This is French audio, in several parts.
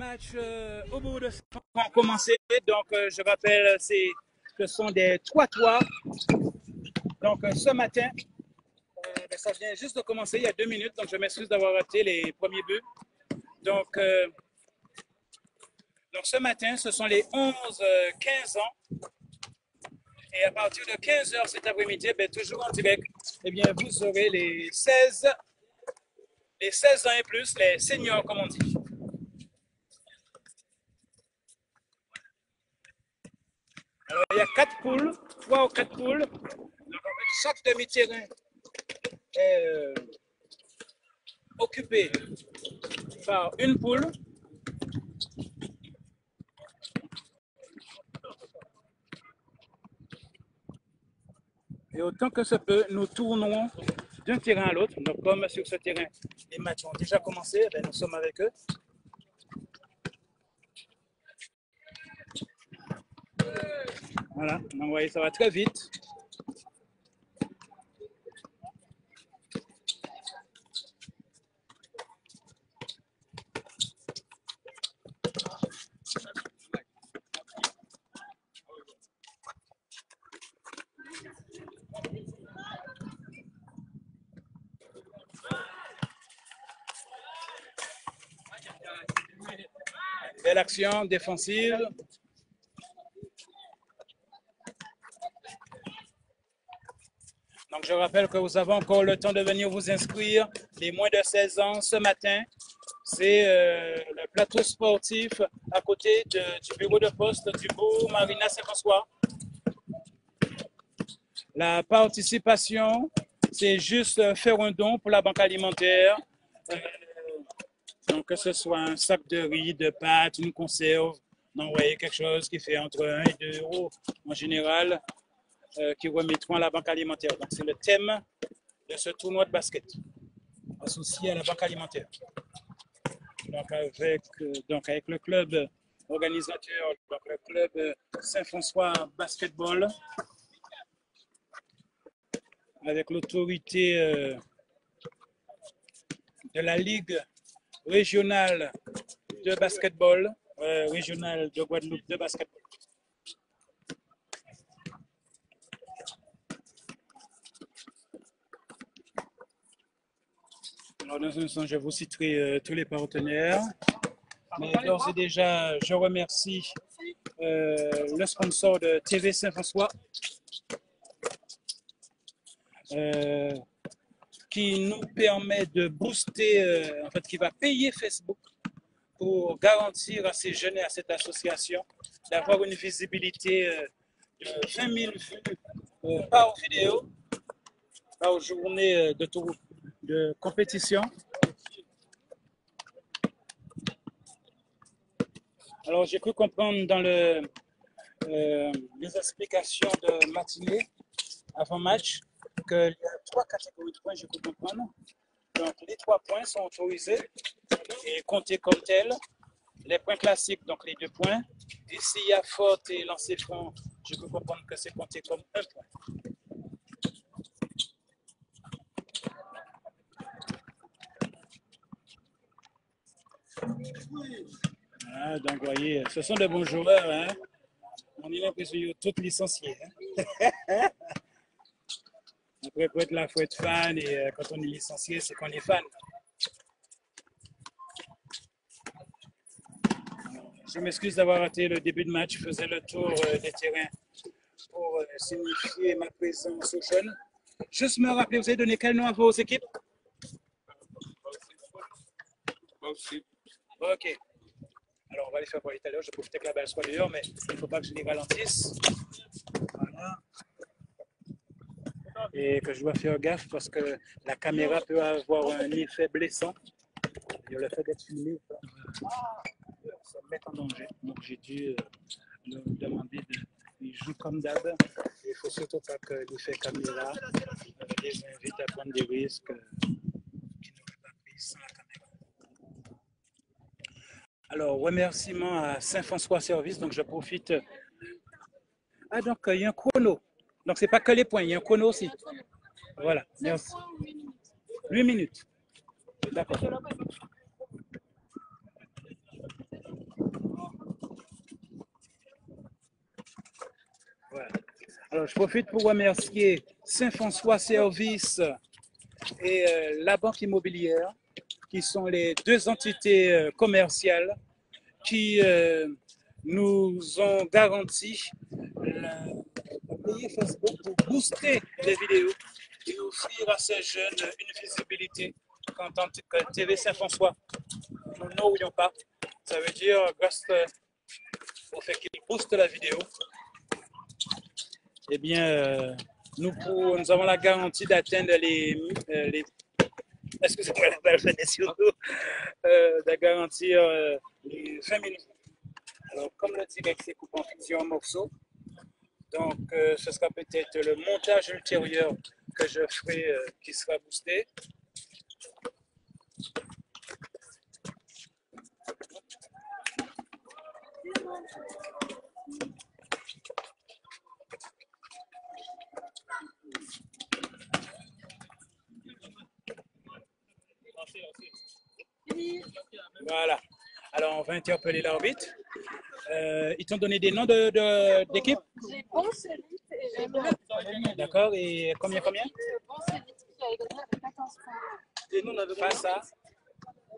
match au bout de 5 ans commencé. Donc, je rappelle, ce sont des 3-3. Donc, ce matin, ça vient juste de commencer il y a 2 minutes. Donc, je m'excuse d'avoir raté les premiers buts. Donc, ce matin, ce sont les 11-15 ans. Et à partir de 15 h cet après-midi, toujours en direct, vous aurez les 16 ans et plus, les seniors, comme on dit. Alors, il y a 4 poules, 3 ou 4 poules. Donc, en fait, chaque demi-terrain est occupé par une poule. Et autant que se peut, nous tournons d'un terrain à l'autre. Donc, comme sur ce terrain, les matchs ont déjà commencé, nous sommes avec eux. Voilà, donc vous voyez, ça va très vite. Belle action défensive. Donc, je rappelle que vous avez encore le temps de venir vous inscrire. Les moins de 16 ans, ce matin, c'est le plateau sportif à côté du bureau de poste du bourg Marina Saint-François. La participation, c'est juste faire un don pour la banque alimentaire. Donc, que ce soit un sac de riz, de pâtes, une conserve, d'envoyer quelque chose qui fait entre 1 et 2 euros en général, qui remettront à la banque alimentaire. Donc, c'est le thème de ce tournoi de basket, associé à la banque alimentaire. Donc, avec le club organisateur, donc le club Saint-François Basketball, avec l'autorité de la Ligue régionale de basketball, régionale de Guadeloupe de basketball. Alors, dans un instant, je vous citerai tous les partenaires. Mais d'ores et déjà, je remercie le sponsor de TV Saint-François, qui nous permet de booster, en fait, qui va payer Facebook pour garantir à ces jeunes et à cette association d'avoir une visibilité de 20 000 vues par vidéo, par journée de compétition. Alors, j'ai cru comprendre dans les explications de matinée avant match qu'il y a 3 catégories de points, j'ai cru comprendre. Donc, les 3 points sont autorisés et comptés comme tels. Les points classiques, donc les 2 points. Et s'il y a faute et lancer franc, je peux comprendre que c'est compté comme 1 point. Ah, donc, vous voyez, ce sont de bons joueurs. Hein? On est l'impression qu'ils sont tous licenciés. Hein? Après, pour être là, il faut être fan. Et quand on est licencié, c'est qu'on est fan. Je m'excuse d'avoir raté le début de match. Je faisais le tour des terrains pour signifier ma présence aux jeunes. Juste me rappeler, vous avez donné quel nom à vos équipes? Ok. Alors, on va les faire parler tout à l'heure. Je peux peut-être que la balle soit dehors, mais il ne faut pas que je les ralentisse. Voilà. Et que je dois faire gaffe parce que la caméra peut avoir un effet blessant. Et le fait d'être filmé, ça me met en danger. Donc, j'ai dû leur demander de jouer comme d'hab. Il ne faut surtout pas que l'effet caméra les invite à prendre des risques qui n'auraient pas pris sans la caméra. Alors, remerciement à Saint-François Service. Donc, je profite. Ah, donc, il y a un chrono. Donc, ce n'est pas que les points, il y a un chrono aussi. Voilà, merci. 8 minutes. D'accord. Alors, je profite pour remercier Saint-François Service et la Banque Immobilière, qui sont les deux entités commerciales qui nous ont garanti le payer Facebook pour booster les vidéos et offrir à ces jeunes une visibilité qu'en tant que TV Saint-François, nous n'aurions pas. Ça veut dire, grâce au fait qu'ils boostent la vidéo, eh bien, nous avons la garantie d'atteindre les excusez-moi la balle venait sur nous, de garantir les 20 000 vues. Alors, comme le direct c'est coupé en plusieurs morceaux, donc ce sera peut-être le montage ultérieur que je ferai qui sera boosté. Voilà. Alors, on va interpeller l'arbitre. Ils t'ont donné des noms d'équipe? J'ai bon Célite et j'ai bleu. D'accord. Et combien? Bon Célite qui a gagné avec 14 points. Et nous, on avait face à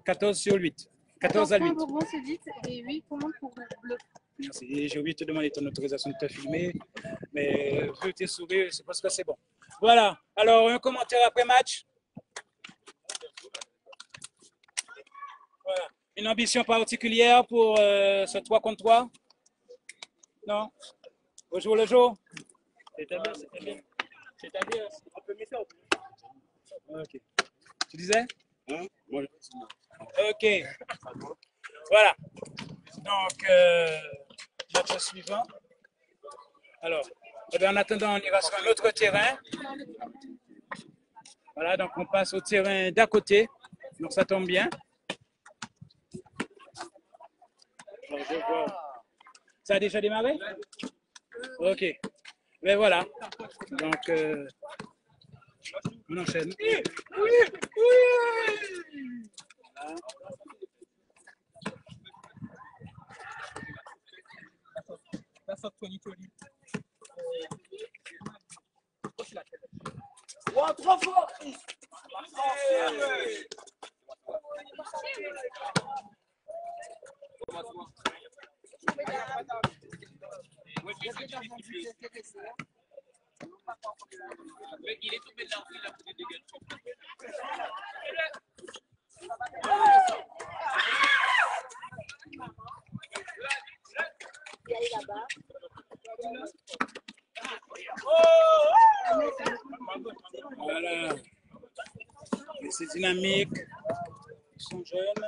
14 sur 8. 14 à 8. pour bon Célite et 8 points pour bleu. Merci. Et j'ai oublié de te demander ton autorisation de te filmer. Mais vu tes sourires, je pense que c'est bon. Voilà. Alors, un commentaire après match. Voilà. Une ambition particulière pour ce 3 contre 3? Non? Au jour le jour? C'était bien, c'était bien. C'est-à-dire, on peut mettre ça. Ok. Tu disais? Hein? Ok. Voilà. Donc, match suivant. Alors, eh bien, en attendant, on ira sur un autre terrain. Voilà, donc on passe au terrain d'à côté. Donc, ça tombe bien. Alors, je vois. Ça a déjà démarré? Ok. Ben voilà. Donc, on enchaîne. Voilà. Wow, trop fort! Il est tombé dans il a pris des dégâts. Voilà. C'est dynamique. Ils sont jeunes.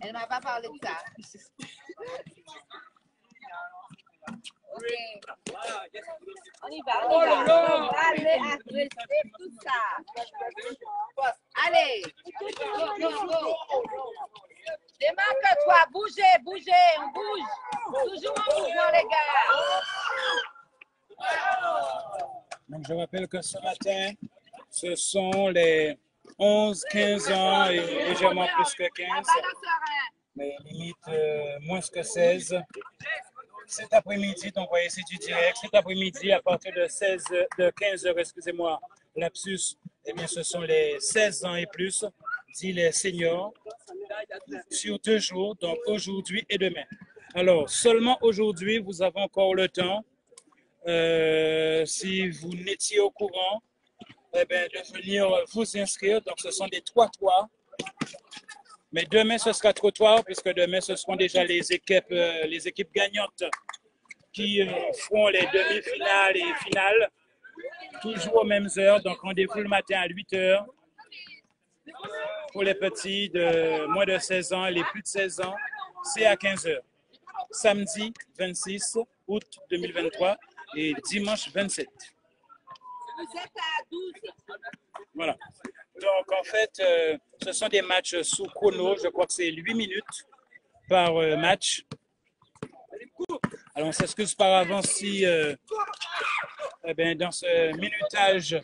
Elle ne m'a pas parlé de ça. Ok. On y va. On y va. Allez, agressif, tout ça. Allez. Go, go, go. Démarque-toi. Bougez, bougez. On bouge. Toujours en mouvement, les gars. Donc, je rappelle que ce matin, ce sont les 11, 15 ans et légèrement plus que 15, mais limite moins que 16. Cet après-midi, donc vous voyez, c'est du direct. Cet après-midi, à partir de 15 heures, excusez-moi, lapsus, eh bien, ce sont les 16 ans et plus, dit les seniors, sur 2 jours, donc aujourd'hui et demain. Alors, seulement aujourd'hui, vous avez encore le temps, si vous n'étiez au courant, eh bien, de venir vous inscrire. Donc, ce sont des trottoirs. Mais demain, ce sera trottoir, puisque demain, ce seront déjà les équipes gagnantes qui feront les demi-finales et finales, toujours aux mêmes heures. Donc, rendez-vous le matin à 8 h. Pour les petits de moins de 16 ans et les plus de 16 ans, c'est à 15 h. Samedi 26 août 2023 et dimanche 27. Vous êtes à 12. Voilà. Donc, en fait, ce sont des matchs sous chrono. Je crois que c'est 8 minutes par match. Alors, on s'excuse par avance si eh bien, dans ce minutage,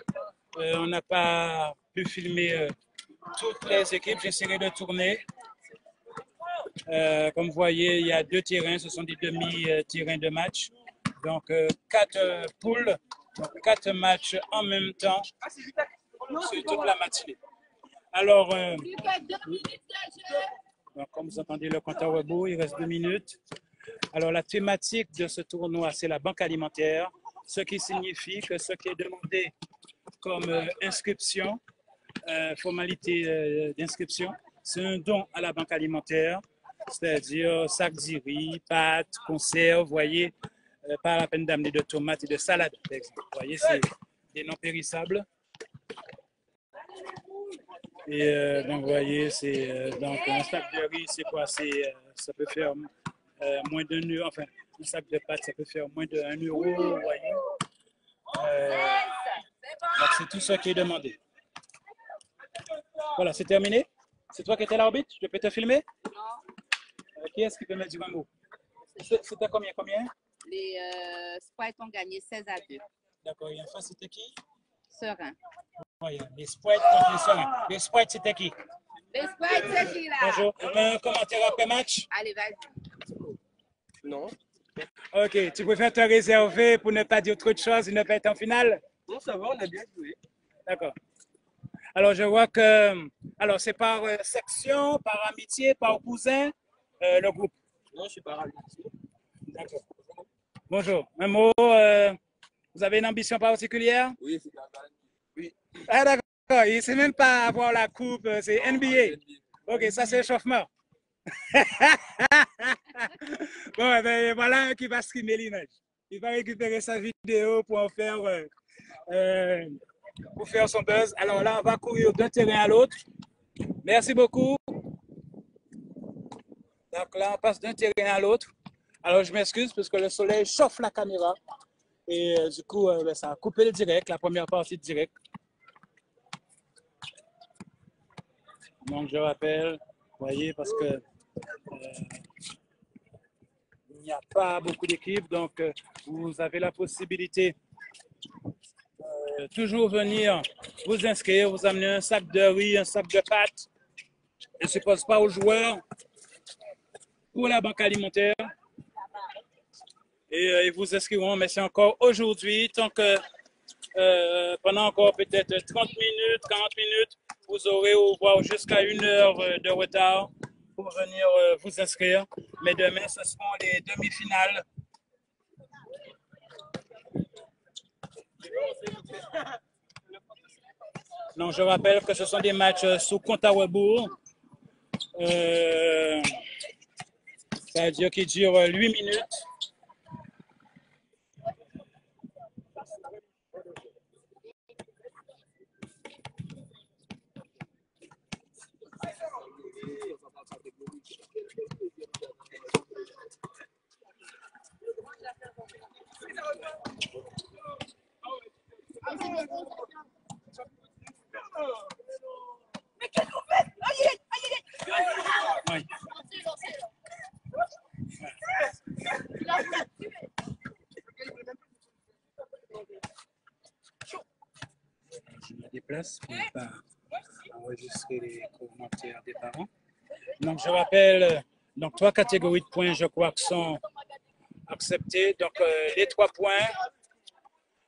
on n'a pas pu filmer toutes les équipes. J'essaierai de tourner. Comme vous voyez, il y a 2 terrains. Ce sont des demi-terrains de match. Donc, 4 poules, donc 4 matchs en même temps sur toute la matinée. Alors, donc, comme vous entendez le compte à rebours, il reste 2 minutes. Alors, la thématique de ce tournoi, c'est la banque alimentaire, ce qui signifie que ce qui est demandé comme inscription, formalité d'inscription, c'est un don à la banque alimentaire, c'est-à-dire sac de riz, pâtes, conserves, vous voyez, pas la peine d'amener de tomates et de salade, par exemple. Vous voyez, c'est des non périssables. Et donc, vous voyez, c'est donc un sac de riz, c'est quoi? Ça peut faire moins d'un euro, enfin, un sac de pâtes, ça peut faire moins d'1 euro, vous voyez. Donc, c'est tout ce qui est demandé. Voilà, c'est terminé. C'est toi qui étais l'arbitre? Je peux te filmer? Non. Qui est-ce qui peut me dire un mot? C'était combien? Les Sprites ont gagné 16 à 2. D'accord, et en face, c'était qui? Serein. Oui, les Sprites contre les Sereins. Les Sprites, c'était qui? Les Sprites, c'est qui là? Bonjour. Un commentaire après match? Allez, vas-y. Non. Ok, tu préfères te réserver pour ne pas dire trop de choses et ne pas être en finale? Non, ça va, on a bien joué. D'accord. Alors, je vois que. Alors, c'est par section, par amitié, par cousin, le groupe. Non, je suis pas ravi. D'accord. Bonjour. Un mot, vous avez une ambition particulière? Oui, c'est la Oui. Ah, d'accord. Il ne sait même pas avoir la coupe, c'est NBA. Ok, ça, c'est l'échauffement. Bon, eh ben, voilà un qui va streamer l'image. Il va récupérer sa vidéo pour en faire. Pour faire son buzz. Alors là, on va courir d'un terrain à l'autre. Merci beaucoup. Donc là, on passe d'un terrain à l'autre. Alors, je m'excuse parce que le soleil chauffe la caméra. Et du coup, ça a coupé le direct, la première partie de direct. Donc, je rappelle, vous voyez, parce que il n'y a pas beaucoup d'équipes. Donc, vous avez la possibilité toujours venir vous inscrire, vous amener un sac de riz, un sac de pâtes. Je ne suppose pas aux joueurs pour la banque alimentaire. Et ils vous inscriront, mais c'est encore aujourd'hui, tant que pendant encore peut-être 30 minutes, 40 minutes, vous aurez au voir jusqu'à 1 heure de retard pour venir vous inscrire. Mais demain, ce seront les demi-finales. Donc, je rappelle que ce sont des matchs sous compte à rebours. C'est-à-dire qu'ils durent 8 minutes. Mais qu'est-ce qu'on fait? Aïe, Oui. Je me déplace pour ne pas enregistrer les commentaires des parents. Donc, je rappelle, donc 3 catégories de points, je crois, qui sont acceptées. Donc, les 3 points,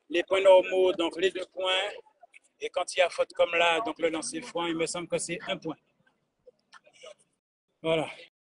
les points normaux, donc les 2 points, Et quand il y a faute comme là, donc le lancer franc, il me semble que c'est 1 point. Voilà.